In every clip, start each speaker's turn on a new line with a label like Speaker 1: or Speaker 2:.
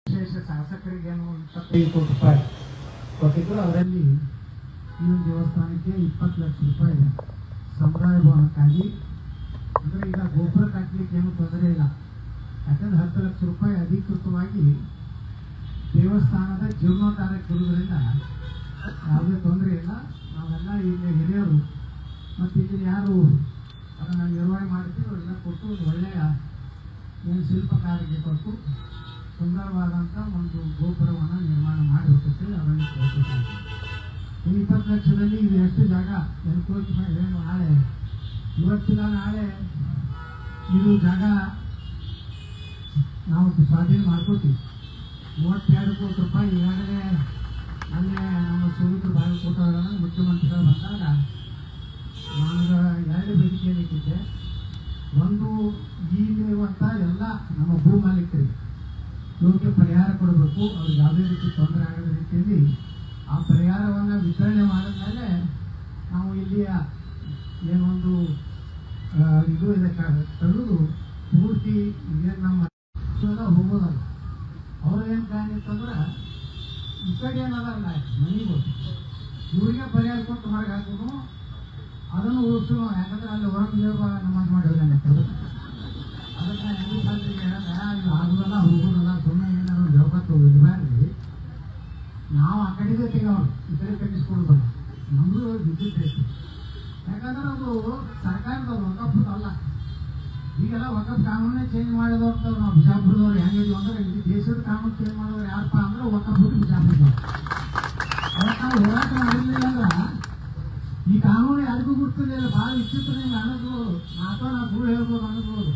Speaker 1: ವಿಶೇಷ ಶಾಸಕರಿಗೇನು 25 ಕೋಟಿ ರೂಪಾಯಿ ಕೊಟ್ಟಿದ್ರು. ಅದರಲ್ಲಿ ಈ ಒಂದು ದೇವಸ್ಥಾನಕ್ಕೆ 20 ಲಕ್ಷ ರೂಪಾಯಿ ಸಮುದಾಯ ಭವನಕ್ಕಾಗಿ, ಅಂದರೆ ಈಗ ಗೋಪುರ ಕಟ್ಟಲಿಕ್ಕೆ ಏನು ತೊಂದರೆ ಇಲ್ಲ, ಯಾಕಂದ್ರೆ 10 ಲಕ್ಷ ರೂಪಾಯಿ ಅಧಿಕೃತವಾಗಿ ದೇವಸ್ಥಾನದ ಜೀರ್ಣೋದ್ಧಾರಕ್ಕೆ ಇರುವುದರಿಂದ ಯಾವುದೇ ತೊಂದರೆ ಇಲ್ಲ. ನಾವೆಲ್ಲ ಇಲ್ಲಿ ಹಿರಿಯರು ಮತ್ತು ಇಲ್ಲಿ ಯಾರು ಅದನ್ನು ನಿರ್ವಹಣೆ ಮಾಡ್ತೀವಿ ಅವರೆಲ್ಲ ಕೊಟ್ಟು ಒಂದು ಒಳ್ಳೆಯ ಏನು ಶಿಲ್ಪಕಾರಿಗೆ ಕೊಟ್ಟು ಸುಂದರವಾದಂಥ ಒಂದು ಗೋಪುರವನ್ನು ನಿರ್ಮಾಣ ಮಾಡಬೇಕಂತೇಳಿ ಅವರಲ್ಲಿ ಕೇಳ್ಕೊಳ್ತಾರೆ. ಈ 20 ಲಕ್ಷದಲ್ಲಿ ಇದು ಎಷ್ಟು ಜಾಗ ಎನ್ಕ್ರೋಚ್ ಏನು ನಾಳೆ ಇವತ್ತಿನ ನಾಳೆ ಇದು ಜಾಗ ನಾವು ಸ್ವಾಧೀನ ಮಾಡ್ಕೋತೀವಿ. 32 ಕೋಟಿ ರೂಪಾಯಿ ಈಗಾಗಲೇ ಮೊನ್ನೆ ನಮ್ಮ ಸುಮಿತ್ರ ಬಾಗಲಕೋಟೆ ಮುಖ್ಯಮಂತ್ರಿಗಳು ಬಂದಾಗ ನಾನು 2 ಬೇಡಿಕೆಯನ್ನು ಇಟ್ಟಿದ್ದೆ. ಒಂದು, ಈಗಿರುವಂಥ ಎಲ್ಲ ನಮ್ಮ ಭೂ ಮಾಲೀಕರಿಗೆ ಇವಕ್ಕೆ ಪರಿಹಾರ ಕೊಡಬೇಕು. ಅವ್ರಿಗೆ ಯಾವುದೇ ರೀತಿ ತೊಂದರೆ ಆಗದ ರೀತಿಯಲ್ಲಿ ಆ ಪರಿಹಾರವನ್ನು ವಿತರಣೆ ಮಾಡಿದ ಮೇಲೆ ನಾವು ಇಲ್ಲಿಯ ಏನೊಂದು ಇದು ಇದಕ್ಕೆ ತೆಗೆದು ಪೂರ್ತಿ ಏನು ನಮ್ಮ ಹೋಗೋದಲ್ಲ. ಅವ್ರ ಏನು ಕಾರಣ ಇತ್ತಂದ್ರೆ ಈ ಕಡೆ ಏನದಲ್ಲ ಮನೆಗೂ ಇವ್ರಿಗೆ ಪರಿಹಾರ ಕೊಟ್ಟು ಹೊರಗೆ ಹಾಕೋದು, ಅದನ್ನು ಉಳಿಸು. ಯಾಕಂದ್ರೆ ಅಲ್ಲಿ ಹೊರಗೆ ನಮಾಜ್ ಮಾಡಿ ಅದಕ್ಕೆ ಹೆಂಗು ಸಾಲಿಗೆ ಇದು ಆಗೋದಲ್ಲ ಹೋಗೋದಲ್ಲ, ಸುಮ್ಮನೆ ಏನಾದ್ರು ಜಗತ್ತು ಇರಬಾರ್ದು. ನಾವು ಆ ಕಡೆಗೆ ತೆಗೆಯೋರು, ಈ ಕಡೆ ಕಟ್ಟಿಸ್ಕೊಳ್ಬಾರ್ದು. ನಮ್ಮದು ವಿದ್ಯುತ್ ಐತಿ. ಯಾಕಂದ್ರೆ ಅದು ಸರ್ಕಾರದ ವಕಫ್ ಅಲ್ಲ. ಈಗೆಲ್ಲ ವಕಫ್ ಕಾನೂನೇ ಚೇಂಜ್ ಮಾಡಿದವ್ರು ನಾವು ಬಿಜಾಪುರದವ್ರು ಹೆಂಗಿದ್ವಿ ಅಂದ್ರೆ ಇಡೀ ದೇಶದ ಕಾನೂನು ಚೇಂಜ್ ಮಾಡೋರು ಯಾರಪ್ಪ ಅಂದ್ರೆ ವಕಫ್ ಬಿಟ್ಟು ಬಿಜಾಪುರದವ್ರು. ಅವತ್ತು ನಾವು ಹೋರಾಟ ಮಾಡಿರ್ಲಿಲ್ಲ ಅಂದ್ರೆ ಈ ಕಾನೂನು ಯಾರಿಗೂ ಗೊತ್ತಿರಲಿಲ್ಲ. ಭಾಳ ವಿಚಿತ್ರ ನಿಮ್ಗೆ ಅನ್ನಿಸ್ಬೋದು, ನಾವು ಸುಳ್ಳು ಹೇಳ್ಬೋದು ಅನ್ನಿಸ್ಬೋದು.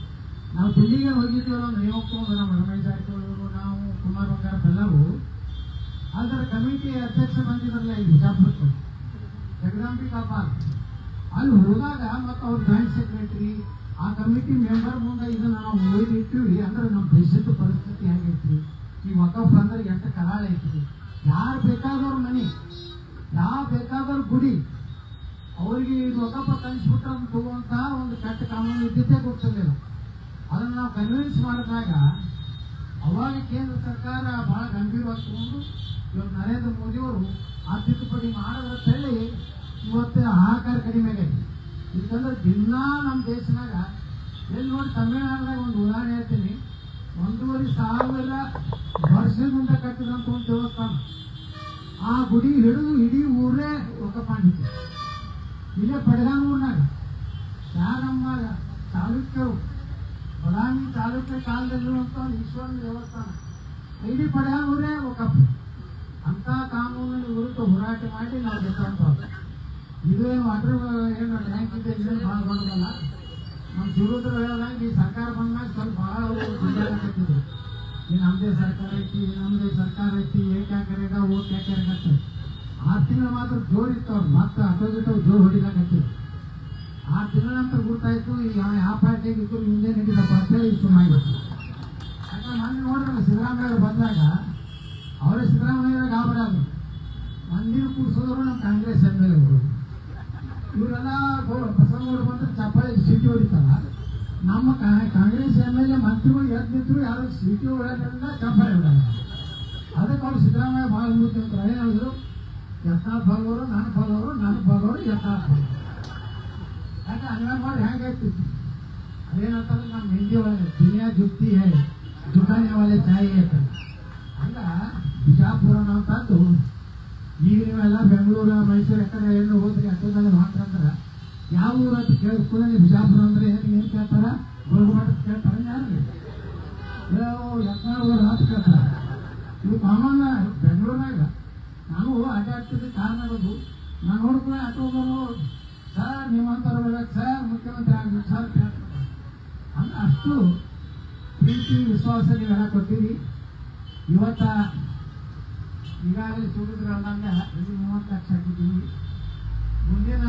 Speaker 1: ನಾವು ದಿಲ್ಲಿಗೆ ಹೋಗಿದ್ದೀವಲ್ಲ, ಒಂದು ಹೋಗ್ಬೋದು, ನಮ್ಮ ರಮೇಶ್ ಜಾರಕಿಹೊಳಿ ನಾವು ಕುಮಾರ್ ಬಂಗಾರಪ್ಪ ಎಲ್ಲರೂ ಅದರ ಕಮಿಟಿ ಅಧ್ಯಕ್ಷ ಬಂದಿದ್ರಲ್ಲ ಈ ಬಿಜಾಪುರಕ್ಕೆ, ಜಗದಾಂಬಿಕಾ ಪಾಲ್. ಅಲ್ಲಿ ಹೋದಾಗ ಮತ್ತು ಅವ್ರ ಜಾಯಿಂಟ್ ಸೆಕ್ರೆಟರಿ ಆ ಕಮಿಟಿ ಮೆಂಬರ್ ಮುಂದೆ ಇದನ್ನ ನಾವು ಓದಿಟ್ಟಿವಿ. ಅಂದ್ರೆ ನಮ್ಮ ದೇಶದ ಪರಿಸ್ಥಿತಿ ಹೆಂಗೈತಿ, ಈ ವಕಫ್ ಅಂದ್ರೆ ಎಷ್ಟು ಕರಾಳ ಐತಿ. ಯಾರು ಬೇಕಾದವ್ರ ಮನೆ, ಯಾವ ಬೇಕಾದವ್ರ ಗುಡಿ, ಅವರಿಗೆ ಇದು ವಕಫ ಕಲಿಸ್ಬಿಟ್ರೆ ಅಂತ ತಗುವಂತಹ ಒಂದು ಕೆಟ್ಟ ಕಾನೂನು ಇದ್ದಿದ್ದೇ ಗೊತ್ತಿರಲಿಲ್ಲ. ಅದನ್ನು ನಾವು ಕನ್ವಿನ್ಸ್ ಮಾಡಿದಾಗ ಅವಾಗ ಕೇಂದ್ರ ಸರ್ಕಾರ ಬಹಳ ಗಂಭೀರವಾಗಿ ತಗೊಂಡು ಇವತ್ತು ನರೇಂದ್ರ ಮೋದಿಯವರು ಆ ತಿದ್ದುಪಡಿ ಮಾಡೋದ್ರ ಹೇಳಿ ಇವತ್ತು ಹಾಹಾಕಾರ ಕಡಿಮೆ ಆಗೈತಿ. ಯಾಕಂದ್ರೆ ದಿನ ನಮ್ಮ ದೇಶನಾಗ ಎಲ್ಲಿ ನೋಡಿ, ತಮಿಳುನಾಡಿನಾಗ ಒಂದು ಉದಾಹರಣೆ ಹೇಳ್ತೀನಿ. 1,500 ವರ್ಷದಿಂದ ಕಟ್ಟಿದಂಥ ಒಂದು ದೇವಸ್ಥಾನ, ಆ ಗುಡಿ ಹಿಡಿದು ಇಡೀ ಊರೇ ವಕಫ್ ಮಾಡಿತ್ತು. ಇಲ್ಲೇ ಪಡಗಾನೂರ್ನಾಗ ನಮ್ಮ ಚಾಲುಕ್ಯರು ಬದಾಮಿ ಚಾಲುಕ್ಯ ಕಾಲದಲ್ಲಿರುವಂಥ ಈಶ್ವರನ ದೇವಸ್ಥಾನ ಇಡೀ ಪಡಗಾನೂರೇ ವಕಫ್. ಅಂತ ಕಾನೂನಿನ ವಿರುದ್ಧ ಹೋರಾಟ ಮಾಡಿ ನಾವು ಗೆದ್ದಂಥವ್ರು. ಇದೇನು ವಾಟರ್ ಏನು ಟ್ಯಾಂಕ್ ಇದೆ, ಇದೇನು ಭಾಳ ದೊಡ್ಡದಲ್ಲ. ನಮ್ಮ ಶಿವರುದ್ರ ಹೇಳೋದಂಗೆ ಈ ಸರ್ಕಾರ ಬಂದಾಗ ಸ್ವಲ್ಪ ಭಾಳ ಗುಂಡಾಗತ್ತಿದ್ರು. ಈ ನಮ್ಮದೇ ಸರ್ಕಾರ ಐತಿ, ನಮ್ಮದೇ ಸರ್ಕಾರ ಐತಿ, ಏಕಾಕರೆಗ ಓಟ್ ಯಾಕರೆಗತ್ತೆ 6 ತಿಂಗಳು ಮಾತ್ರ ಜೋರು ಇತ್ತವ್ರು. ಮತ್ತೆ ಅಟೋಗಿಟ್ಟು ಜೋರು ಹೊಡಿಲಾಕತ್ತಿದ್ರು. 6 ತಿಂಗಳ ನಂತರ ಗೊತ್ತಾಯ್ತು ಈಗ ಯಾವ ಪಾರ್ಟಿಗೆ ಇದ್ದು ಹಿಂದೆ ನಡೀತಪ್ಪ ಅಂತೇಳಿ ಸುಮ್ಮನಾಗಿತ್ತು. ಯಾಕಂದ್ರೆ ಮೊನ್ನೆ ನೋಡ್ರಲ್ಲ ಸಿದ್ದರಾಮಯ್ಯವ್ರು ಬಂದಾಗ ಅವರೇ ಸಿದ್ದರಾಮಯ್ಯವ್ರಿಗೆ ಗಾಬರಾದ್ರು. ಮಂದಿರ ಕೂಡಿಸೋದ್ರು ನಮ್ಮ ಕಾಂಗ್ರೆಸ್ ಎಮ್ ಎಲ್ ಎಗಳು. ಇವರೆಲ್ಲ ಬಸವನಗೌಡ ಬಂದ್ರೆ ಚಪ್ಪಾಳಿ ಸೀಟಿ ಹೊಡಿತಾರ. ನಮ್ಮ ಕಾಂಗ್ರೆಸ್ ಎಮ್ ಎಲ್ ಎ ಮಂತ್ರಿಗಳು ಎದ್ದು ನಿಂತರು ಯಾರು ಸೀಟಿ ಹೊಡೆಯೋದ್ರಿಂದ ಚಪ್ಪಾಳಿ ಹೊಡೆಯಲ್ಲ. ಅದಕ್ಕೆ ಅವ್ರು ಸಿದ್ದರಾಮಯ್ಯ ಭಾಳ ಮುಖ್ಯಂತರ ಏನಾದ್ರು ಯತ್ನಾಳ್ ಭಾಗವರು, ನಾನು ಭಾಗವರು, ನಾನು ಭಾಗವರು, ಯತ್ನಾಳ್ ಭಾಗವರು. ಯಾಕೆ ಅನ್ಯಾಯ ಮಾಡಿ ಹೆಂಗಾಯ್ತಿತ್ತು ಅದೇನಂತಂದ್ರೆ ನಮ್ಮ ಹಿಂದಿ ಒಳಗೆ ದುನಿಯಾ ಜುಕ್ತಿ ಹೇ ದುಕಾನೆ ವಾಲೆ ಚಾಯಿ ಅಂತ. ಹಂಗ ಬಿಜಾಪುರ ಅಂತದ್ದು ಈಗ ನೀವೆಲ್ಲ ಬೆಂಗಳೂರು ಮೈಸೂರು ಎಕಡೆ ಏನು ಹೋದ್ರಿ ಅಷ್ಟೊಂದಲ್ಲಿ ಹೊಂಟ್ರಂದ್ರೆ ಯಾವ ಊರು ಅಂತ ಕೇಳಿಸ್ಕೊಂಡ ಬಿಜಾಪುರ ಅಂದ್ರೆ ಏನು ಕೇಳ್ತಾರ, ಗೋಲ್ಗುಮಠ ಕೇಳ್ತಾರ, ಯಾರು ಯತ್ನಾಳ್ ಊರು ಅಂತ ಕೇಳ್ತಾರ. ಇದು ಕಾಮನ್ ಬೆಂಗಳೂರಿನಾಗ. ನಾವು ಅಡ್ಡಾಡ್ತಿದ್ದ ಕಾರಣಗಳು ನಾನು ನೋಡ್ಕೊಂಡೆ ಆಟೋದವರು ಸರ್ ನಿಮ್ಮಂತರ ಸರ್ ಮುಖ್ಯಮಂತ್ರಿ ಆಗಬೇಕು ಸರ್ ಕೇಳ್ತಾರೆ. ಅಂದ್ರೆ ಅಷ್ಟು ಪ್ರೀತಿ ವಿಶ್ವಾಸ ನೀವೆಲ್ಲ ಕೊಟ್ಟಿರಿ. ಇವತ್ತ ಈಗಾಗಲೇ ಸುರಿದ್ರಂದಂಗೆ 30 ಲಕ್ಷ ಹಾಕಿದ್ದೀವಿ. ಮುಂದಿನ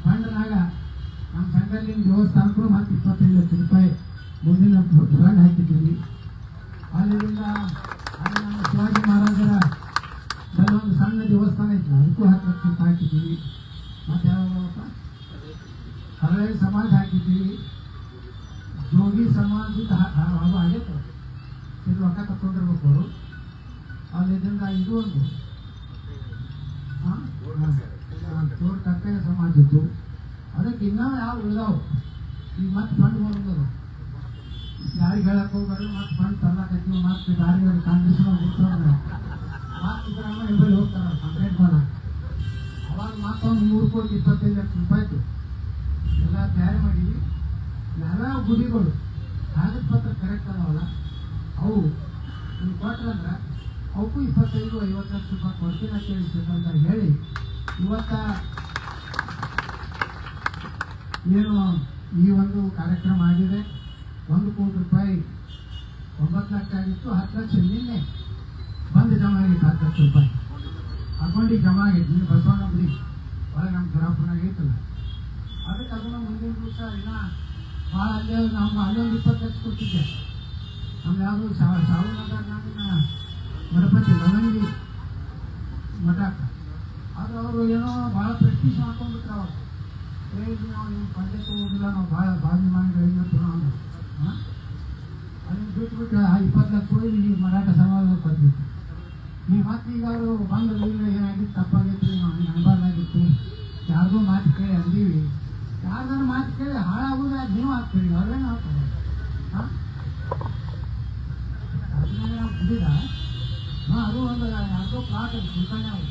Speaker 1: ಫಂಡ್ನಾಗ ನಮ್ಮ ಸಂಘದಲ್ಲಿನ ದೇವಸ್ಥಾನಕ್ಕೂ ಮತ್ತೆ 25 ಲಕ್ಷ ರೂಪಾಯಿ ಮುಂದಿನ ಫಂಡ್ ಹಾಕಿದ್ದೀವಿ. ಅಲ್ಲಿಂದ ಅಲ್ಲಿ ನಮ್ಮ ಶಿವಾಜಿ ಮಹಾರಾಜರ ಕೆಲವೊಂದು ಸಣ್ಣ ದೇವಸ್ಥಾನ ಇತ್ತು, ಅದಕ್ಕೂ 10 ಲಕ್ಷ ರೂಪಾಯಿ ಹಾಕಿದ್ದೀವಿ. ಮತ್ತೆ ಯಾವಾಗ ಹರಳಿ ಸಮಾಜ ಹಾಕಿದ್ದೀವಿ, ಜೋಗಿ ಸಮಾಜದ ಅದು ಆಗೈತೆ. ಇದು ರೊಕ್ಕ ತಗೊಂಡಿರ್ಬೇಕು ಅವರು. ಸಮಾಜದಿಂದ ಇದು ಒಂದು ತೋರ್ ಕರ್ಕಯ್ಯ ಸಮಾಜದ್ದು, ಅದಕ್ಕೆ ಇನ್ನೂ ಯಾವ ಉಳಿದಾವು ಈಗ ಮತ್ತೆ ಫಂಡ್ ಬಂದದ. ಯಾರಿಗೆ ಹೇಳಕ್ ಹೋಗ್ಬಾರ್ದು, ಮತ್ತೆ ಫಂಡ್ ತರ್ಲಾಕತ್ತೀವಿ, ಮತ್ತೆ ದಾರಿಗಳು ಕಾಂಗ್ರೆಸ್ ಬಿಡ್ತಾರೆ, ಮತ್ತೆ ಗ್ರಾಮ ಇಬ್ಬರು ಹೋಗ್ತಾರೆ ಕಂಪ್ಲೇಂಟ್ ಮಾಡಕ್ಕೆ. ಅವಾಗ ಮತ್ತೊಂದು 3,25,00,000 ಎಲ್ಲ ತಯಾರು ಮಾಡೀವಿ. ಎಲ್ಲ ಗುಡಿಗಳು ಕಾಗದ ಪತ್ರ ಕರೆಕ್ಟ್ ಅದಾವಲ್ಲ, ಅವು ನೀವು ಕೊಟ್ರಂದ್ರೆ ಅವಕ್ಕೂ 25-50 ಲಕ್ಷ ರೂಪಾಯಿ ಕೊಡ್ತೀನಿ ಅಂತ ಹೇಳಿ ಇವತ್ತ ಏನು ಈ ಒಂದು ಕಾರ್ಯಕ್ರಮ ಆಗಿದೆ. 1 ಕೋಟಿ ರೂಪಾಯಿ 9 ಲಕ್ಷ ಆಗಿತ್ತು, 10 ಲಕ್ಷ ನಿನ್ನೆ ಬಂದು ಜಮಾ ಆಗಿತ್ತು. 10 ಲಕ್ಷ ರೂಪಾಯಿ ಅಕೌಂಟಿಗೆ ಜಮಾ ಆಗೈತಿ. ನೀವು ಬಸವಣ್ಣ ಗುಡಿ ಒಳಗೆ ನಮ್ಮ ಗ್ರಾಮಪುರಾಗ ಐತಲ್ಲ, ಅದಕ್ಕೆ ಅದನ್ನು ಮುಂದಿನ ದಿವಸ ಇನ್ನ ಭಾಳ ಅಲ್ಲೇ ನಮ್ಮ ಅಲ್ಲೊಂದು 20 ಲಕ್ಷ ಕೊಟ್ಟಿದ್ದೆ. ನಮ್ದು ಯಾವುದು ಸಾವುನಗರ ನಮ್ಮ ಗಣಪತಿ ಲವಂಗಿ ಮಠಕ್ಕೆ, ಆದ್ರೆ ಅವರು ಏನೋ ಭಾಳ ಪ್ರೆಸ್ಟೀಜ್ ಮಾಡ್ಕೊಂಡ್ಬಿಟ್ರೆ ಅವಾಗ ಹೇಳಿದ್ವಿ, ನಾವು ನಿಮ್ಮ ಪಂಚಾಯತ್ ಹೋಗಿಲ್ಲ, ನಾವು ಭಾಳ ಬಾಜಿ ಮಾಡಿ ಅಂದರು. ಅದನ್ನು ಬಿಟ್ಬಿಟ್ಟು ಆ 20 ಲಕ್ಷ ಹೋಗಿ ಈ ಮರಾಠ ಸಮಾಜಕ್ಕೆ ಕೊಟ್ಟಿತ್ತು. ಈ ಮತ್ತೆ ಈಗ ಅವರು ಬಂದು ಏನಾಗಿತ್ತು, ತಪ್ಪಾಗಿತ್ತು, ನಾವು ಅನ್ಬಾರ್ದಾಗಿತ್ತು, ಯಾರ್ದೋ ಮಾತು ಕೇಳಿ ಅಂದೀವಿ. ಯಾರ್ದಾರ ಮಾತು ಕೇಳಿ ಹಾಳಾಗೋದು ಅದು ನೀವು ಹಾಕ್ತೀವಿ, ಅವ್ರೇನು ಹಾಕ್ತಾರೆ. ಹಾಂ ನಾವು ಬಿದ್ದಿದ ಅದು ಒಂದು ಯಾರ್ದೋ ಪ್ಲಾಟ್ ಅದು ಸುಲ್ತಾನೆ ಅವರು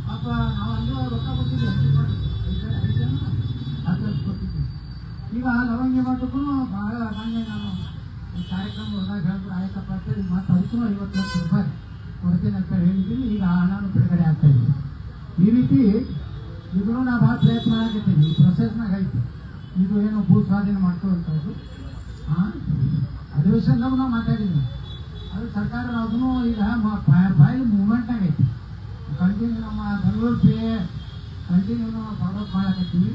Speaker 1: ಪಾಪ ನಾವು ಅಲ್ಲಿ ರೊಕ್ಕ ಕೊಟ್ಟಿದ್ವಿ, 10 ಲಕ್ಷ ಕೊಟ್ಟಿದ್ವಿ. ಈಗ ಲವಂಗಿ ಮಾಡೋಕ್ಕೂ ಭಾಳ ಮೊನ್ನೆ ನಾನು ಈ ಕಾರ್ಯಕ್ರಮ ಹೋದಾಗ ಹೇಳಿದ್ರು, ಆಯ್ತಪ್ಪ ಅಂತೇಳಿ ಮತ್ತೆ ಅದಕ್ಕೂ 50 ಲಕ್ಷ ರೂಪಾಯಿ ಕೊಡ್ತೀನಿ ಅಂತ ಹೇಳಿದ್ದೀನಿ. ಈಗ ಹಣನೂ ಬಿಡುಗಡೆ ಆಗ್ತಾ ಇದ್ದೀನಿ. ಈ ರೀತಿ ಇದನ್ನು ನಾ ಭಾಳ ಪ್ರಯತ್ನ ಆಗಿದ್ದೀನಿ. ಈ ಪ್ರೊಸೆಸ್ನಾಗ ಐತಿ. ಇದು ಏನು ಭೂ ಸ್ವಾಧೀನ ಮಾಡ್ಕೊಳ್ಳುವಂಥದ್ದು ಅಧಿವೇಶನದಾಗ ನಾವು ಮಾತಾಡಿದ್ವಿ. ಅದು ಸರ್ಕಾರ ಅದನ್ನು ಈಗ ಫೈಲ್ ಮೂವ್ಮೆಂಟ್ನಾಗ ಐತಿ. ಕಂಟಿನ್ಯೂ ನಮ್ಮ ಬೆಂಗಳೂರು ಕಂಟಿನ್ಯೂ ನಾವು ಫಾರ್ವರ್ಡ್ ಮಾಡಕತ್ತೀವಿ.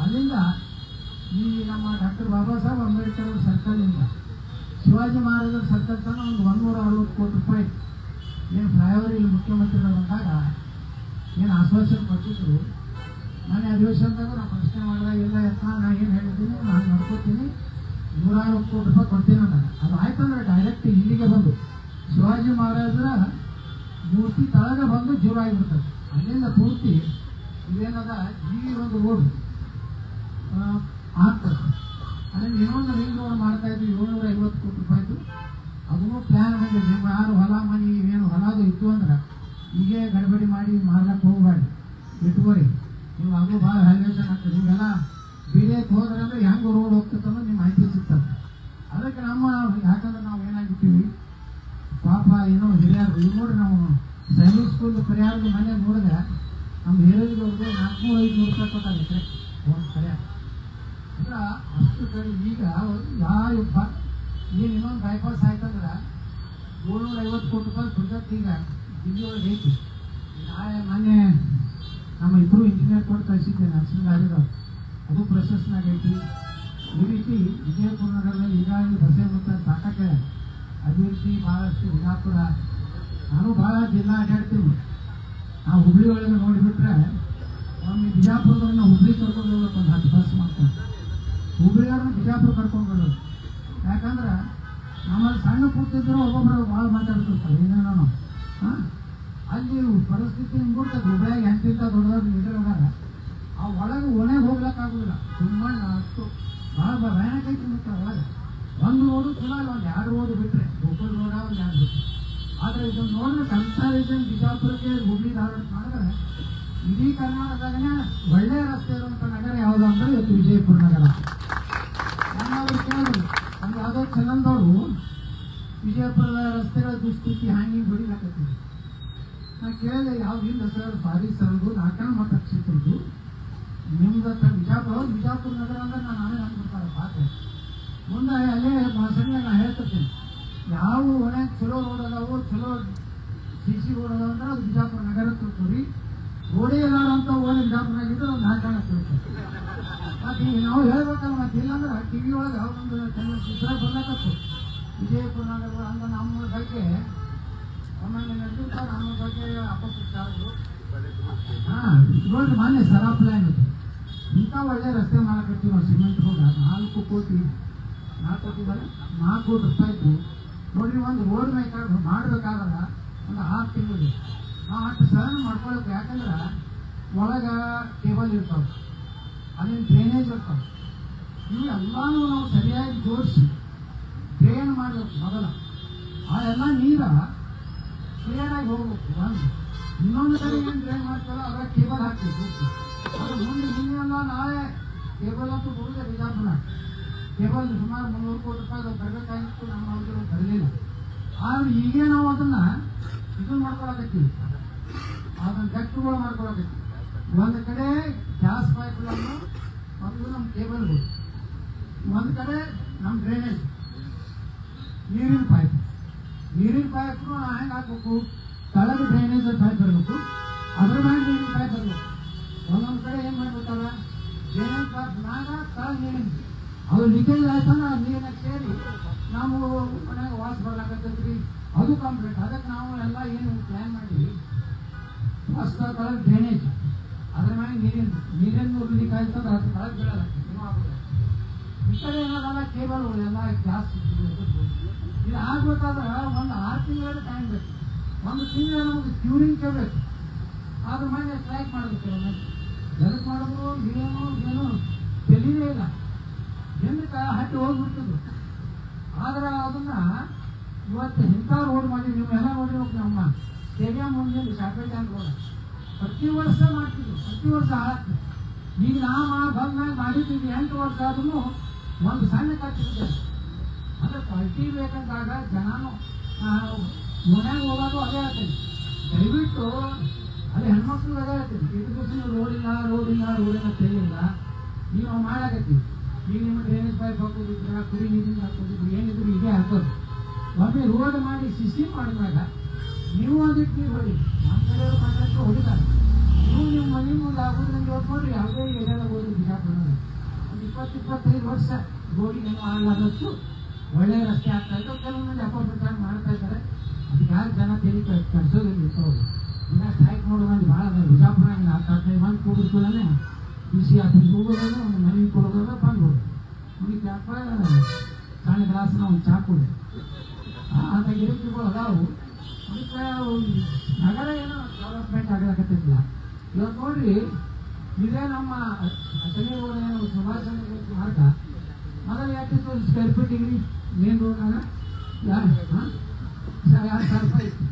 Speaker 1: ಅಲ್ಲಿಂದ ಈ ನಮ್ಮ ಡಾಕ್ಟರ್ ಬಾಬಾ ಸಾಹೇಬ್ ಅಂಬೇಡ್ಕರ್ ಅವ್ರ ಸರ್ಕಲಿಂದ ಶಿವಾಜಿ ಮಹಾರಾಜರ ಸರ್ಕಲ್ ತನಕ ಒಂದು 160 ಕೋಟಿ ರೂಪಾಯಿ ಏನು ಫ್ಲೈಓವರ್ ಇಲ್ಲಿ ಮುಖ್ಯಮಂತ್ರಿಗಳು ಬಂದಾಗ ಏನು ಆಶ್ವಾಸನೆ ಕೊಟ್ಟಿದ್ರು. ಮನೆ ಅಧಿವೇಶನದಾಗ ನಾವು ಪ್ರಶ್ನೆ ಮಾಡಿದಾಗ ಇಲ್ಲ ಯತ್ನ ನಾ ಏನು ಹೇಳಿದ್ದೀನಿ, ನಾನು ನೋಡ್ಕೋತೀನಿ, 160 ಕೋಟಿ ರೂಪಾಯಿ ಕೊಡ್ತೀನಿ ಅಂದಾಗ ಅದು ಆಯ್ತಂದ್ರೆ ಡೈರೆಕ್ಟ್ ಇಲ್ಲಿಗೆ ಬಂದು ಶಿವಾಜಿ ಮಹಾರಾಜರ ಮೂರ್ತಿ ತಳಗೆ ಬಂದು ಜೀವ ಆಗಿಬಿಡ್ತದೆ. ಅಲ್ಲಿಂದ ಪೂರ್ತಿ ಇದೇನದ ಈ ಒಂದು ರೋಡ್ ಆಗ್ತದೆ. ಅದನ್ನು ಇನ್ನೊಂದು ರಿಂಗ್ ರೋಡ್ ಮಾಡ್ತಾ ಇದ್ವಿ, 750 ಕೋಟಿ ರೂಪಾಯಿದು. ಅದನ್ನು ಪ್ಲ್ಯಾನ್ ಬಂದಿದೆ. ನಿಮ್ಮ ಯಾರು ಹೊಲ ಮನೆ ಏನು ಹೊಲದು ಇತ್ತು ಅಂದ್ರೆ ಹೀಗೆ ಗಡಬಡಿ ಮಾಡಿ ಮಾರ್ಲಕ್ಕೆ ಹೋಗಬೇಡಿ, ಇಟ್ಕೋರಿ. ನೀವು ಅದು ಭಾಳ ವ್ಯಾಲ್ಯೂಷನ್ ಆಗ್ತದೆ. ನೀವೆಲ್ಲ ಬೀರೇಕ್ಕೆ ಹೋದ್ರೆ ಅಂದ್ರೆ ಹೆಂಗೆ ರೋಡ್ ಹೋಗ್ತದೆ ನಿಮ್ಮ ಮಾಹಿತಿ ಸಿಗ್ತದೆ. ಅದಕ್ಕೆ ನಮ್ಮ ಯಾಕಂದ್ರೆ ನಾವು ಏನಾಗಿರ್ತೀವಿ ಪಾಪ ಏನೋ ಹಿರಿಯರು ಈಗ ನೋಡಿ, ನಾವು ಸೈನಿಕ್ ಸ್ಕೂಲ್ ಪರಿಹಾರದ ಮನೆ ನೋಡಿದ್ರೆ ನಮ್ಮ ಹಿರಿಯರಿಗೆ 400-500 ರೂಪಾಯಿ ಕೊಟ್ಟಾಗ ಎಕರೆ ಒಂದು ಪರಿಹಾರ ಅಂದ್ರೆ ಅಷ್ಟು ಕಡೆ. ಈಗ ಯಾವ ಏನು ಇನ್ನೊಂದು ಬೈಪಾಸ್ ಆಯ್ತಂದ್ರೆ 750 ಕೋಟಿ ರೂಪಾಯಿ ಪ್ರೊಜೆಕ್ಟ್ ಈಗ ದಿಲ್ಲಿ ಒಳಗೆ ಐತಿ. ನಾಳೆ ಮೊನ್ನೆ ನಮ್ಮ ಇಬ್ಬರು ಇಂಜಿನಿಯರ್ ಕೊಟ್ಟು ಕಳಿಸಿದ್ದೆ, ನರಸಿಂಹ ಅದು ಪ್ರೊಸೆಸ್ನಾಗ ಐತಿ. ಈ ರೀತಿ ವಿಜಯಪುರ ನಗರದಲ್ಲಿ ಈಗಾಗಲೇ ಬಸ್ಸೇ ಬರ್ತಾರೆ, ಸಾಕಾಗೆ ಅಭಿವೃದ್ಧಿ ಭಾಳಷ್ಟು. ವಿಜಾಪುರ ನಾನು ಭಾಳ ಜಿಲ್ಲಾ ಅಡ್ಡಾಡ್ತೀನಿ. ಆ ಹುಬ್ಳಿ ಒಳಗೆ ನೋಡಿಬಿಟ್ರೆ ಒಮ್ಮೆ ಬಿಜಾಪುರದವ್ರನ್ನ ಹುಬ್ಳಿ ಕರ್ಕೊಂಡು ಹೋಗ್ಬೇಕು, ಒಂದು 10 ಬಸ್ ಮಾಡ್ಕೊಂಡು ಹುಬ್ಳಿಯವ್ರನ್ನ ಬಿಜಾಪುರ ಕರ್ಕೊಂಡು ಹೋಗೋದು. ಯಾಕಂದ್ರೆ ನಮ್ಮಲ್ಲಿ ಸಣ್ಣ ಕೂತಿದ್ರು ಒಬ್ಬೊಬ್ಬರು ಭಾಳ ಮಾತಾಡ್ತಿರ್ತಾರೆ ಏನೇನೋ. ಅಲ್ಲಿ ಪರಿಸ್ಥಿತಿ ಹಿಂಗೆ ಕೊಡ್ತದೆ. ಹುಬ್ಳಿಯಾಗ ಎಂತಿಂತ ದೊಡ್ಡದವ್ರು ಲೀಡರ್ ಅದಾರ, ಆ ಒಳಗೆ ಒಣಗೆ ಹೋಗ್ಲಿಕ್ಕಾಗೋದಿಲ್ಲ. ತುಂಬ ಅಷ್ಟು ಭಾಳ ಭಯಾನಕ ಐತಿ. ಮತ್ತು ಒಳಗೆ ಒಂದು ರೋಡು ಚಲೋ ಇಲ್ಲ, ಒಂದು 2 ರೋಡ್ ಬಿಟ್ಟರೆ ಗೋಕುಲ್ ರೋಡ ಒಂದು 2 ಬಿಟ್ಟರೆ. ಆದರೆ ಇದನ್ನು ನೋಡಿದ್ರೆ ಕಂಪ್ಯಾರಿಸನ್ ಬಿಜಾಪುರಕ್ಕೆ ಹುಬ್ಳಿ ಧಾರವಾಡ ಮಾಡಿದ್ರೆ ಇಡೀ ಕರ್ನಾಟಕದಾಗನೇ ಒಳ್ಳೆಯ ರಸ್ತೆ ಇರುವಂಥ ನಗರ ಯಾವುದು ಅಂದರೆ ಇವತ್ತು ವಿಜಯಪುರ ನಗರ. ನಮ್ಮವ್ರು ಕೇಳಿದ್ರು, ಒಂದು ಯಾವುದೋ ಚಲನದವರು ವಿಜಯಪುರದ ರಸ್ತೆಗಳ ದುಸ್ಥಿತಿ ಹ್ಯಾಂಗಿ ಹೊಡಿಲಾಕತ್ತೀವಿ. ನಾನು ಕೇಳಿದೆ, ಯಾವುದಿಲ್ಲ ಸರ್, ಸಾರಿ ಸರ್, ಅದು 4 ಮತ ಕ್ಷೇತ್ರದ್ದು ನಿಮ್ದು ವಿಜಾಪುರ ನಗರ ಅಂದ್ರೆ ನಾವೇ ನಂಬ್ಬಿಡ್ತಾರೆ ಪಾತ್ರೆ. ಮುಂದೆ ಅಲ್ಲೇ ಭಾಷಣ ನಾನು ಹೇಳ್ತಿರ್ತೀನಿ, ಯಾವ ಒಣಗೆ ಚಲೋ ರೋಡ್ ಅದಾವು, ಚಲೋ CC ರೋಡ್ ಅದಾವ ಅಂದ್ರೆ ಅದು ಬಿಜಾಪುರ ನಗರ ತಿಳ್ಕೊರಿ. ರೋಡೇ ಎಲ್ಲಾರು ಅಂತ ಓಣೆ ಬಿಜಾಪುರನಾಗಿದ್ರೆ ಒಂದು 4 ಜನ ತಿಳ್ಕೊರಿ. ಮತ್ತೆ ಈಗ ನಾವು ಹೇಳ್ಬೇಕಲ್ಲ, ಮತ್ತೆ ಇಲ್ಲಾಂದ್ರೆ TV ಒಳಗೆ ಒಂದು ಚಿತ್ರ ಬರ್ಲಾಕತ್ತು ವಿಜಯಪುರ ನಗರ ಅಂದ್ರೆ ನಮ್ಮ ಬಗ್ಗೆ ಒಮ್ಮೆ ನಡೆದಿರ್ತಾರೆ, ನಮ್ಮ ಬಗ್ಗೆ ಅಪಪ್ರಚಾರಗಳು. ನೋಡ್ರಿ ಮೊನ್ನೆ ಸರಾ ಪ್ಲಾನ್ ಇದೆ. ಇಂಥ ಒಳ್ಳೆ ರಸ್ತೆ ಮಾಡಕತ್ತೀವಿ ನಾವು. ಸಿಮೆಂಟ್ ರೋಡ್ 4 ಕೋಟಿ 4 ಕೋಟಿ ರೂಪಾಯಿ ಇತ್ತು. ನೋಡ್ರಿ, ಒಂದು ರೋಡ್ ಮಾಡಬೇಕಾದ್ರೆ ಒಂದು 6 ತಿಂಗಳು ನಾವು ಅಷ್ಟು ಸಹನ ಮಾಡ್ಕೊಳಕ್ಕೆ. ಯಾಕಂದ್ರೆ ಒಳಗೆ ಕೇಬಲ್ ಇರ್ತಾವೆ, ಅಲ್ಲಿನ ಡ್ರೈನೇಜ್ ಇರ್ತಾವೆ. ಇವು ಎಲ್ಲನೂ ನಾವು ಸರಿಯಾಗಿ ಜೋಡಿಸಿ ಡ್ರೈನ್ ಮಾಡಬೇಕು ಮೊದಲ. ಆ ಎಲ್ಲ ನೀರು ಕ್ಲಿಯರಾಗಿ ಹೋಗ್ಬೇಕು. ಒಂದು ಇನ್ನೊಂದು ಕಡೆ ಏನು ಡ್ರೈನ್ ಮಾಡ್ತಾರೋ ಅದ್ರ ಕೇಬಲ್ ಹಾಕ್ಬೇಕು. ಅದು ಮುಂದೆ ಹಿಂಗೆಲ್ಲ ನಾಳೆ ಕೇಬಲ್ ಅಂತೂ ಹೋಗಿದೆ ಬಿಜಾಪುರ. ಕೇಬಲ್ ಸುಮಾರು 300 ಕೋಟಿ ರೂಪಾಯಿ ಬರಬೇಕಾಗಿತ್ತು, ನಮ್ಮ ಅವ್ರಿಗೆ ಬರಲಿಲ್ಲ. ಆದ್ರೆ ಈಗ ನಾವು ಅದನ್ನ ಇದನ್ನ ಮಾಡ್ಕೊಳಕತ್ತೀವಿ, ಅದನ್ನ ಗಟ್ಟುಗಳು ಮಾಡ್ಕೊಳಕತ್ತೀವಿ. ಒಂದು ಕಡೆ ಗ್ಯಾಸ್ ಪೈಪ್ಗಳನ್ನು, ಒಂದು ನಮ್ಮ ಕೇಬಲ್ಗಳು, ಒಂದು ಕಡೆ ನಮ್ಮ ಡ್ರೈನೇಜ್ ನೀರಿನ ಪೈಪ್. ನೀರಿನ ಪೈಪ್ ಹೆಂಗೆ ಹಾಕ್ಬೇಕು, ತಳಗೆ ಡ್ರೈನೇಜ್ ಪೈಪ್ ಬರಬೇಕು, ಅದ್ರ ಮೇಲೆ ನೀರಿನ ಪೈಪ್ ಬರಬೇಕು. ಒಂದೊಂದು ಕಡೆ ಏನು ಮಾಡ್ಬಿಡ್ತಾರ, ಡ್ರೈನೇಜ್ ಪೈಪ್ ಮ್ಯಾಗ ತಳಗೆ ನೀರಿನ ಅದು ಲೀಕೇಜ್ ಆಯ್ತಂದ್ರೆ ಆ ನೀರಿನ ಸೇರಿ ನಾವು ಮನೆಯಾಗ ವಾಸ ಬರ್ಲಾಕತ್ತೈತ್ರಿ, ಅದು ಕಂಪ್ಲೀಟ್. ಅದಕ್ಕೆ ನಾವು ಎಲ್ಲ ಏನು ಪ್ಲ್ಯಾನ್ ಮಾಡಿವಿ, ಫಸ್ಟ್ ತಳಗೆ ಡ್ರೈನೇಜ್, ಅದ್ರ ಮೇಲೆ ನೀರಿನ ಲೀಕ್ ಆಯ್ತಂದ್ರೆ ಅದ್ರ ತಳಗೆ ಬೀಳಲಾಗ್ತದೆ. ಈ ಕಡೆ ಏನಾದಲ್ಲ ಕೇಬಲ್ಗಳು ಎಲ್ಲ ಜಾಸ್ತಿ. ಇದು ಆಗ್ಬೇಕಾದ್ರೆ ಒಂದು 6 ತಿಂಗಳ ಟೈಮ್ ಬೇಕು. ಒಂದು ತಿಂಗಳ ನಮಗೆ ಕ್ಯೂರಿಂಗ್ ಕೇಳಬೇಕು, ಅದ್ರ ಮೇಲೆ ಸ್ಟ್ರೈಕ್ ಮಾಡಬೇಕು. ಎದಕ್ಕೆ ಮಾಡಿದ್ರು ಏನು ತಿಳಿಯೇ ಇಲ್ಲ, ಜನಕ್ಕೆ ಹಟ್ಟಿ ಹೋಗ್ಬಿಡ್ತದ್ರು. ಆದ್ರೆ ಅದನ್ನ ಇವತ್ತು ಇಂಥ ರೋಡ್ ಮಾಡಿ ನೀವೆಲ್ಲ ನೋಡಿರ್ಬೇಕು. ನಮ್ಮ ಸ್ಟೇಡಿಯಂ ಮುಂದೆ ಶಾಪೇಟ್ ಟ್ಯಾಂಕ್ ರೋಡ್ ಪ್ರತಿ ವರ್ಷ ಮಾಡ್ತಿದ್ವಿ, ಪ್ರತಿ ವರ್ಷ ಹಾಕ್ತಿದ್ವಿ. ಈಗ ನಾವು ಬಂದಾಗ ಮಾಡಿದ್ದೀವಿ 8 ವರ್ಷ ಆದ್ರೂ ಒಂದು ಸಣ್ಣ ಕಟ್ಟಿದ್ದೆ. ಅಂದ್ರೆ ಕ್ವಾಲಿಟಿ ಬೇಕಂದಾಗ ಜನನು ಮನ್ಯಾಗ ಹೋಗೋದು ಅದೇ ಹೇಳ್ತೀನಿ. ದಯವಿಟ್ಟು ಅಲ್ಲಿ ಹೆಣ್ಮಕ್ಳು ಅದೇ ಹೇಳ್ತೀನಿ, ಇದು ದಿವಸ ರೋಡಿಲ್ಲ ತಿಳಿಯಿಲ್ಲ. ಈಗ ನಾವು ಮಾಡಾಕತ್ತೀವಿ. ಈಗ ನಿಮ್ಮ ಡ್ರೈನೇಜ್ ಪೈಪ್ ಹಾಕೋದಿದ್ರ, ಕುಡಿ ನೀರಿನ ಹಾಕೋದಿದ್ರು, ಏನಿದ್ರು ಇದೇ ಹಾಕೋದು. ಒಮ್ಮೆ ರೋಡ್ ಮಾಡಿ ಸಿಸಿ ಮಾಡಿದಾಗ ನೀವು ಒಂದಿಟ್ಟು ನೀರು ಹೊಡಿ. ನಮ್ಮ ಕಡೆಯವರು ಕಾಂಟ್ರಾಕ್ಟ್ರು ಹೊಡಿತಾರೆ. ನೀವು ನಿಮ್ಮ ಮನೆ ಮುಂದೆ ಆಗೋದ್ರಿಂದ ನೋಡ್ಕೊಂಡ್ರಿ ಯಾವುದೇ ಏರಿಯಾದಾಗ ಹೋದ್ರಿ ಬಿಜಾಪುರ ಒಂದು 20-25 ವರ್ಷ ರೋಡಿಗೆ ಏನೋ ಆಗಲಾದಷ್ಟು ಒಳ್ಳೆಯ ರಸ್ತೆ ಆಗ್ತಾ ಇತ್ತು. ಕೆಲವೊಂದು ಅಪಾರ್ಟ್ಮೆಂಟ್ ಮಾಡ್ತಾ ಇದ್ದಾರೆ. ಅದಕ್ಕೆ ಯಾರು ಜನ ತೆರಿ ಕಟ್ಸೋದಿಲ್ಲ ಇರ್ತವ್ರು. ಈಗ ಸ್ಟ್ರೈಕ್ ಮಾಡೋ ಮಂದಿ ಭಾಳ ಅದ ಬಿಜಾಪುರ. 15 ಮಂದಿ ಕೂಡಿಸ್ಕೊಳ್ಳೇ ಬಿಸಿ ಆಫೀಸ್ ಹೋಗೋದಾಗ ಒಂದು ಮನೆಗೆ ಕೊಡೋದಾಗ ಬಂದ್ಬಿಡು. ಮುಗಿತು ಯಾಕ ಸಣ್ಣ ಗ್ಲಾಸ್ನ ಒಂದು ಚಾ ಕೊಡಿ ಅಂತ ಗಿಡಗಳು ಅದಾವು. ಅದಕ್ಕೆ ನಗರ ಏನೋ ಡೆವಲಪ್ಮೆಂಟ್ ಆಗಲಾಕತ್ತಿಲ್ಲ. ಇವತ್ತು ನೋಡ್ರಿ, ಇದೇ ನಮ್ಮ ಶನಿವಾರ ಏನು ಸುಭಾಷ್ ಚಂದ್ರ ಮಾರ್ಗ ಮೊದಲು ಯಾಕಿತ್ತು ಸ್ಕ್ವೇರ್ ಫೀಟಿಗೆ ಮೇನ್ ರೋಡ್ನಾಗ 2,000 ರೂಪಾಯಿ ಇತ್ತು.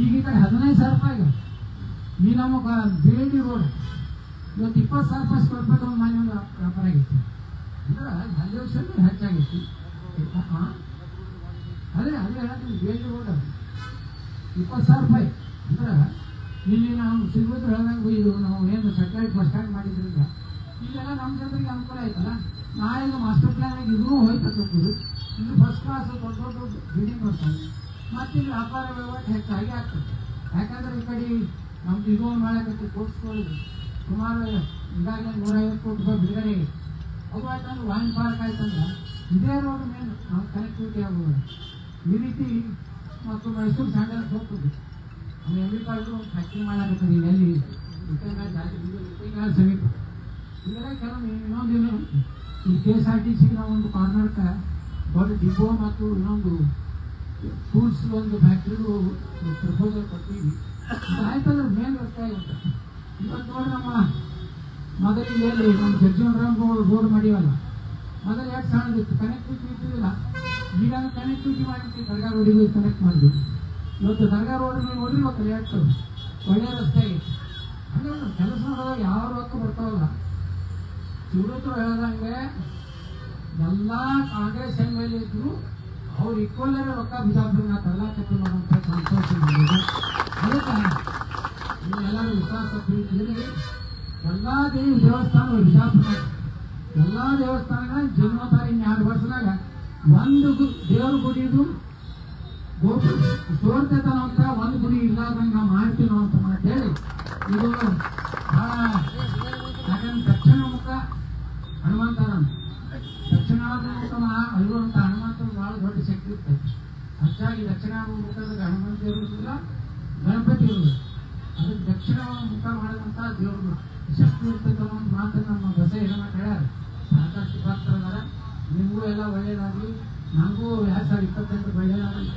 Speaker 1: ಈಗ ಈ ಕಡೆ 15,000 ರೂಪಾಯಿ. ಈ ನಮ್ಮ ಬೇಡಿ ರೋಡ್ ಇವತ್ತು 20,000 ರೂಪಾಯಿ ಸ್ಕ್ವೇರ್ ಫೀಟ್ ಒಂದು ಮನೆ ಒಂದು ವ್ಯಾಪಾರ ಆಗಿತ್ತು. ಅಂದ್ರೆ ವ್ಯಾಲ್ಯೂಷನ್ ಹೆಚ್ಚಾಗಿತ್ತು. ಅದೇ ಹೇಳ್ತೀನಿ, ಬೇಡಿ ರೋಡ್ 20,000 ರೂಪಾಯಿ. ಅಂದ್ರೆ ಇಲ್ಲಿ ನಾವು ಸಿಗೋದು ಹೇಳ್ದಂಗೆ ಇದು ನಾವು ಏನು ಸೆಟಲೈಟ್ ಬಸ್ ಸ್ಟ್ಯಾಂಡ್ ಮಾಡಿದ್ರಿಂದ ಇಲ್ಲೆಲ್ಲ ನಮ್ಮ ಜನರಿಗೆ ಅನುಕೂಲ ಆಯ್ತಲ್ಲ. ನಾಳೆ ಮಾಸ್ಟರ್ ಪ್ಲಾನ್ ಇದೂ ಹೋಯ್ತಕ್ಕಂಥದ್ದು. ಇದು ಫಸ್ಟ್ ಕ್ಲಾಸ್ ದೊಡ್ಡ ದೊಡ್ಡ ಬಿಲ್ಡಿಂಗ್ ಬರ್ತಾರೆ. ಮತ್ತು ಇಲ್ಲಿ ವ್ಯಾಪಾರ ವ್ಯವಹಾರ ಹೆಚ್ಚಾಗಿ ಆಗ್ತದೆ. ಯಾಕಂದ್ರೆ ಈ ಕಡೆ ನಮ್ದು ಇದು ಮಾಡಕ್ಕೆ ಕೋರ್ಸ್ಗಳು ಸುಮಾರು ಈಗಾಗಲೇ 150 ಕೋಟಿ ರೂಪಾಯಿ ಬಿಡುಗಡೆ. ಅದು ಆಯ್ತಂದ್ರೆ ವೈನ್ ಪಾರ್ಕ್ ಆಯ್ತಂದ್ರೆ ಇದೇ ರೋಡ್ ಮೇನ್ ನಾವು ಕನೆಕ್ಟಿವಿಟಿ ಆಗೋದು. ಈ ರೀತಿ ಮತ್ತು ಮೈಸೂರು ಸ್ಯಾಂಡಲ್ ಹೋಗ್ತದೆ. ಅಮೆರಿಕಾದ್ರು ಒಂದು ಫ್ಯಾಕ್ಟ್ರಿ ಮಾಡಾಕತ್ತದೆ. ಎಲ್ಲಿ ಸಮೀಪ ಇದೆಲ್ಲ ಕೆಲವೊಂದು ಇನ್ನೊಂದೇನು ಈ KSRTC ನಾವು ಒಂದು ಕಾರ್ನರ್ಗೆ ದೊಡ್ಡ ಡಿಪೋ ಮತ್ತು ಇನ್ನೊಂದು ಟೂಲ್ಸ್ ಒಂದು ಫ್ಯಾಕ್ಟ್ರಿಗೂ ಪ್ರಪೋಸಲ್ ಕೊಡ್ತೀವಿ. ಆಯ್ತಂದ್ರೆ ಮೇನ್ ರಸ್ತೆ ಆಗುತ್ತೆ. ಇವತ್ತು ನೋಡಿ ನಮ್ಮ ಮೊದಲಿಗೆ ನಮ್ಮ ಜಗ್ಜೀವನರಾಮ್ ರೋಡ್ ಮಾಡಿವಲ್ಲ, ಮೊದಲು ಎಷ್ಟು ಸಣ್ಣದಿತ್ತು, ಕನೆಕ್ಟಿವಿಟಿ ಇದ್ದಿಲ್ಲ. ಈಗ ಕನೆಕ್ಟಿವಿಟಿ ಮಾಡಿರ್ತೀವಿ, ದರ್ಗಾ ರೋಡಿಗೆ ಕನೆಕ್ಟ್ ಮಾಡಿದ್ವಿ. ಇವತ್ತು ದರ್ಗಾ ರೋಡ್ ನೀವು ನೋಡಿರ್ಬೇಕಲ್ಲ ಎಷ್ಟು ಒಳ್ಳೆಯ ರಸ್ತೆ ಆಗಿತ್ತು. ಹಂಗೆ ಕೆಲಸ ಮಾಡೋದಾಗ ಯಾವ ರೊಕ್ಕ ಬರ್ತಾವಲ್ಲ. ಶಿವರುದ್ರು ಹೇಳ್ದಂಗೆ ಎಲ್ಲ ಕಾಂಗ್ರೆಸ್ ಎಮ್ ಎಲ್ ಎ ಇದ್ರು ಅವ್ರು ಇಕ್ವಲ್ಲರೇ ರೊಕ್ಕ ಬಿಜಾಪುರನ ತರಲಾಕತ್ತಿ ಮಾಡುವಂಥ ಸಂತೋಷ ಮಾಡಿದೆ. ಅದಕ್ಕೆ ನೀವೆಲ್ಲರೂ ವಿಶ್ವಾಸ ತಿಳಿದಿರಿ. ಎಲ್ಲ ದೇವಸ್ಥಾನ ಬಿಜಾಪುರ ಎಲ್ಲ ದೇವಸ್ಥಾನಗಳ ಜನ್ಮತಾರಿ 2 ವರ್ಷದಾಗ ಒಂದು ದೇವ್ರ ಗುಡಿದು ತೋರ್ತೈತನೋ ಅಂತ ಒಂದು ಗುಡಿ ಇಲ್ಲಾರ್ದಂಗೆ ನಾವು ಮಾಡ್ತೀನೋ ಅಂತ ಹೇಳಿ ಇದು ಭಾಳ. ಯಾಕಂದ್ರೆ ದಕ್ಷಿಣ ಮುಖ ಹನುಮಂತನ ದಕ್ಷಿಣಾಭಿಮುಖ ಅಲ್ಲಿರುವಂಥ ಹನುಮಂತನ ಭಾಳ ದೊಡ್ಡ ಶಕ್ತಿ ಇರ್ತದೆ. ಹೆಚ್ಚಾಗಿ ದಕ್ಷಿಣಾಭಿಮುಖದ ಹನುಮಂತ ಇರುವುದಿಲ್ಲ, ಗಣಪತಿ ಇರುವುದಿಲ್ಲ. ಅದಕ್ಕೆ ದಕ್ಷಿಣ ಮುಖ ಮಾಡಿದಂಥ ದೇವ್ರನ್ನ ಶಕ್ತಿ ಇರ್ತೈತೆ ಅನ್ನೋ ಒಂದು ಮಾತನ್ನು ನಮ್ಮ ಬಸ ಹೆಣ್ಮಕ್ಳು ಹೇಳ್ಯಾರ. ಸಾಕಷ್ಟು ಭಕ್ತರದಾರ. ನಿಮಗೂ ಎಲ್ಲ ಒಳ್ಳೆಯದಾಗಲಿ, ನನಗೂ 2028 ಒಳ್ಳೆಯದಾಗಲಿ.